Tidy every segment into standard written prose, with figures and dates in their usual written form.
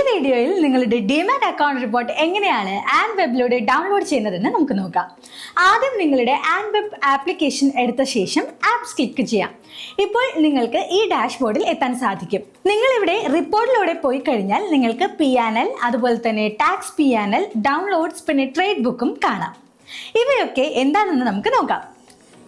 വീഡിയോയിൽ നിങ്ങളുടെ demat account report എങ്ങനെയാണ് ആൻഡ് വെബിലൂടെ ഡൗൺലോഡ് ചെയ്യുന്നതെന്ന് നമുക്ക് നോക്കാം. ആദ്യം നിങ്ങളുടെ ആൻഡ് വെബ് ആപ്ലിക്കേഷൻ എടുത്ത ശേഷം ആപ്സ് ക്ലിക്ക് ചെയ്യാം. ഇപ്പോൾ നിങ്ങൾക്ക് ഈ ഡാഷ്ബോർഡിൽ എത്താൻ സാധിക്കും. നിങ്ങളിവിടെ റിപ്പോർട്ടിലൂടെ പോയി കഴിഞ്ഞാൽ നിങ്ങൾക്ക് P&L, അതുപോലെ തന്നെ ടാക്സ് P&L, ഡൗൺലോഡ്സ്, പിന്നെ ട്രേഡ് ബുക്കും കാണാം. ഇവയൊക്കെ എന്താണെന്ന് നമുക്ക് നോക്കാം.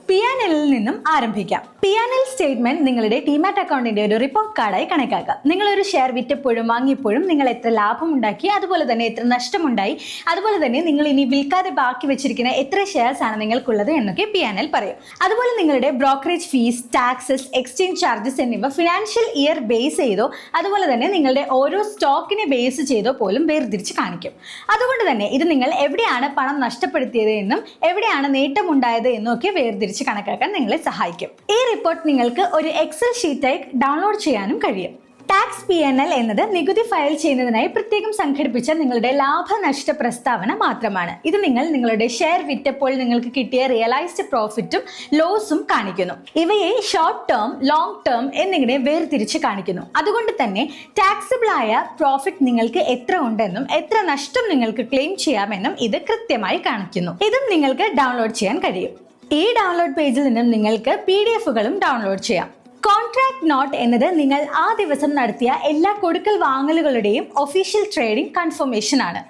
P&L നിന്നും ആരംഭിക്കാം. P&L സ്റ്റേറ്റ്മെന്റ് നിങ്ങളുടെ ഡിമാറ്റ് അക്കൗണ്ടിന്റെ ഒരു റിപ്പോർട്ട് കാർഡായി കണക്കാക്കാം. നിങ്ങളൊരു ഷെയർ വിറ്റപ്പോഴും വാങ്ങിയപ്പോഴും നിങ്ങൾ എത്ര ലാഭം ഉണ്ടാക്കി, അതുപോലെ തന്നെ എത്ര നഷ്ടമുണ്ടായി, അതുപോലെ തന്നെ നിങ്ങൾ ഇനി വിൽക്കാതെ ബാക്കി വെച്ചിരിക്കുന്ന എത്ര ഷെയർസ് ആണ് നിങ്ങൾക്കുള്ളത് എന്നൊക്കെ P&L പറയും. അതുപോലെ നിങ്ങളുടെ brokerage fees, taxes, exchange charges എന്നിവ ഫിനാൻഷ്യൽ ഇയർ ബേസ് ചെയ്തോ അതുപോലെ തന്നെ നിങ്ങളുടെ ഓരോ സ്റ്റോക്കിനെ ബേസ് ചെയ്തോ പോലും വേർതിരിച്ച് കാണിക്കും. അതുകൊണ്ട് തന്നെ ഇത് നിങ്ങൾ എവിടെയാണ് പണം നഷ്ടപ്പെടുത്തിയത് എന്നും എവിടെയാണ് നേട്ടമുണ്ടായത് എന്നും ഒക്കെ വേർതിരിച്ച് കണക്കാക്കാൻ നിങ്ങളെ സഹായിക്കും. ഈ റിപ്പോർട്ട് നിങ്ങൾക്ക് ഒരു എക്സൽ ഷീറ്റായി ഡൗൺലോഡ് ചെയ്യാനും കഴിയും. ടാക്സ് P&L എന്നത് നികുതി ഫയൽ ചെയ്യുന്നതിനായി പ്രത്യേകം സംഘടിപ്പിച്ച നിങ്ങളുടെ ലാഭനഷ്ട പ്രസ്താവന മാത്രമാണ്. ഇത് നിങ്ങളുടെ ഷെയർ വിറ്റപ്പോൾ നിങ്ങൾക്ക് കിട്ടിയ റിയലൈസ്ഡ് പ്രോഫിറ്റും ലോസും കാണിക്കുന്നു. ഇവയെ ഷോർട്ട് ടേം, ലോങ് ടേം എന്നിങ്ങനെ വേർതിരിച്ച് കാണിക്കുന്നു. അതുകൊണ്ട് തന്നെ ടാക്സബിൾ ആയ പ്രോഫിറ്റ് നിങ്ങൾക്ക് എത്ര ഉണ്ടെന്നും എത്ര നഷ്ടം നിങ്ങൾക്ക് ക്ലെയിം ചെയ്യാമെന്നും ഇത് കൃത്യമായി കാണിക്കുന്നു. ഇതും നിങ്ങൾക്ക് ഡൗൺലോഡ് ചെയ്യാൻ കഴിയും. ഈ ഡൗൺലോഡ് പേജിൽ നിന്നും നിങ്ങൾക്ക് PDF-കളും ഡൗൺലോഡ് ചെയ്യാം. കോൺട്രാക്ട് നോട്ട് എന്നത് നിങ്ങൾ ആ ദിവസം നടത്തിയ എല്ലാ കൊടുക്കൽ വാങ്ങലുകളുടെയും ഒഫീഷ്യൽ ട്രേഡിംഗ് കൺഫർമേഷൻ ആണ്.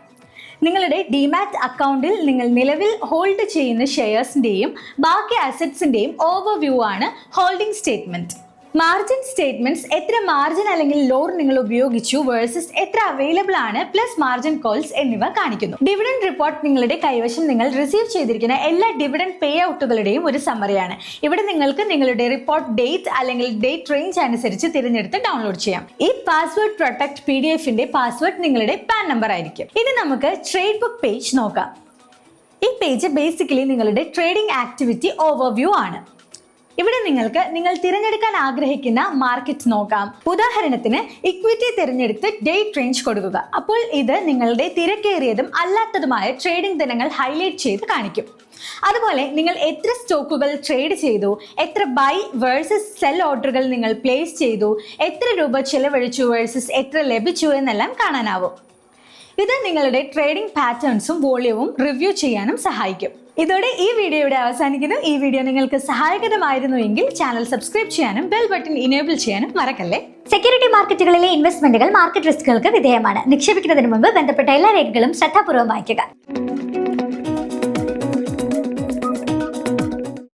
നിങ്ങളുടെ ഡിമാറ്റ് അക്കൗണ്ടിൽ നിങ്ങൾ നിലവിൽ ഹോൾഡ് ചെയ്യുന്ന ഷെയർസിന്റെയും ബാക്കി അസറ്റ്സിന്റെയും ഓവർവ്യൂ ആണ് ഹോൾഡിംഗ് സ്റ്റേറ്റ്മെന്റ്. മാർജിൻ സ്റ്റേറ്റ്മെന്റ്സ് എത്ര മാർജിൻ അല്ലെങ്കിൽ ലോഡ് നിങ്ങൾ ഉപയോഗിച്ചു വേഴ്സസ് എത്ര അവൈലബിൾ ആണ്, പ്ലസ് മാർജിൻ കോൾസ് എന്നിവ കാണിക്കുന്നു. ഡിവിഡൻഡ് റിപ്പോർട്ട് നിങ്ങളുടെ കൈവശം നിങ്ങൾ റിസീവ് ചെയ്തിരിക്കുന്ന എല്ലാ ഡിവിഡൻഡ് പേ ഔട്ടുകളുടെയും ഒരു സമ്മറിയാണ്. ഇവിടെ നിങ്ങൾക്ക് നിങ്ങളുടെ റിപ്പോർട്ട് ഡേറ്റ് അല്ലെങ്കിൽ ഡേറ്റ് റേഞ്ച് അനുസരിച്ച് തിരഞ്ഞെടുത്ത് ഡൗൺലോഡ് ചെയ്യാം. ഈ പാസ്വേഡ് പ്രൊട്ടക്ട് PDF-ന്റെ പാസ്വേഡ് നിങ്ങളുടെ പാൻ നമ്പർ ആയിരിക്കും. ഇനി നമുക്ക് ട്രേഡ് ബുക്ക് പേജ് നോക്കാം. ഈ പേജ് ബേസിക്കലി നിങ്ങളുടെ ട്രേഡിംഗ് ആക്ടിവിറ്റി ഓവർവ്യൂ ആണ്. ഇവിടെ നിങ്ങൾ തിരഞ്ഞെടുക്കാൻ ആഗ്രഹിക്കുന്ന മാർക്കറ്റ് നോക്കാം. ഉദാഹരണത്തിന് ഇക്വിറ്റി തിരഞ്ഞെടുത്ത് ഡേറ്റ് റേഞ്ച് കൊടുക്കുക. അപ്പോൾ ഇത് നിങ്ങളുടെ തിരക്കേറിയതും അല്ലാത്തതുമായ ട്രേഡിംഗ് ദിനങ്ങൾ ഹൈലൈറ്റ് ചെയ്ത് കാണിക്കും. അതുപോലെ നിങ്ങൾ എത്ര സ്റ്റോക്കുകൾ ട്രേഡ് ചെയ്തു, എത്ര ബൈ വേഴ്സസ് സെൽ ഓർഡറുകൾ നിങ്ങൾ പ്ലേസ് ചെയ്തു, എത്ര രൂപ ചെലവഴിച്ചു വേഴ്സസ് എത്ര ലഭിച്ചു എന്നെല്ലാം കാണാനാവും. ഇത് നിങ്ങളുടെ ട്രേഡിംഗ് പാറ്റേൺസും വോള്യവും റിവ്യൂ ചെയ്യാനും സഹായിക്കും. ഇതോടെ ഈ വീഡിയോ ഇവിടെ അവസാനിക്കുന്നു. ഈ വീഡിയോ നിങ്ങൾക്ക് സഹായകരമായിരുന്നു എങ്കിൽ ചാനൽ സബ്സ്ക്രൈബ് ചെയ്യാനും ബെൽ ബട്ടൺ ഇനേബിൾ ചെയ്യാനും മറക്കല്ലേ. സെക്യൂരിറ്റി മാർക്കറ്റുകളിലെ ഇൻവെസ്റ്റ്മെന്റുകൾ മാർക്കറ്റ് റിസ്കുകൾക്ക് വിധേയമാണ്. നിക്ഷേപിക്കുന്നതിന് മുമ്പ് ബന്ധപ്പെട്ട എല്ലാ രേഖകളും ശ്രദ്ധാപൂർവ്വം വായിക്കുക.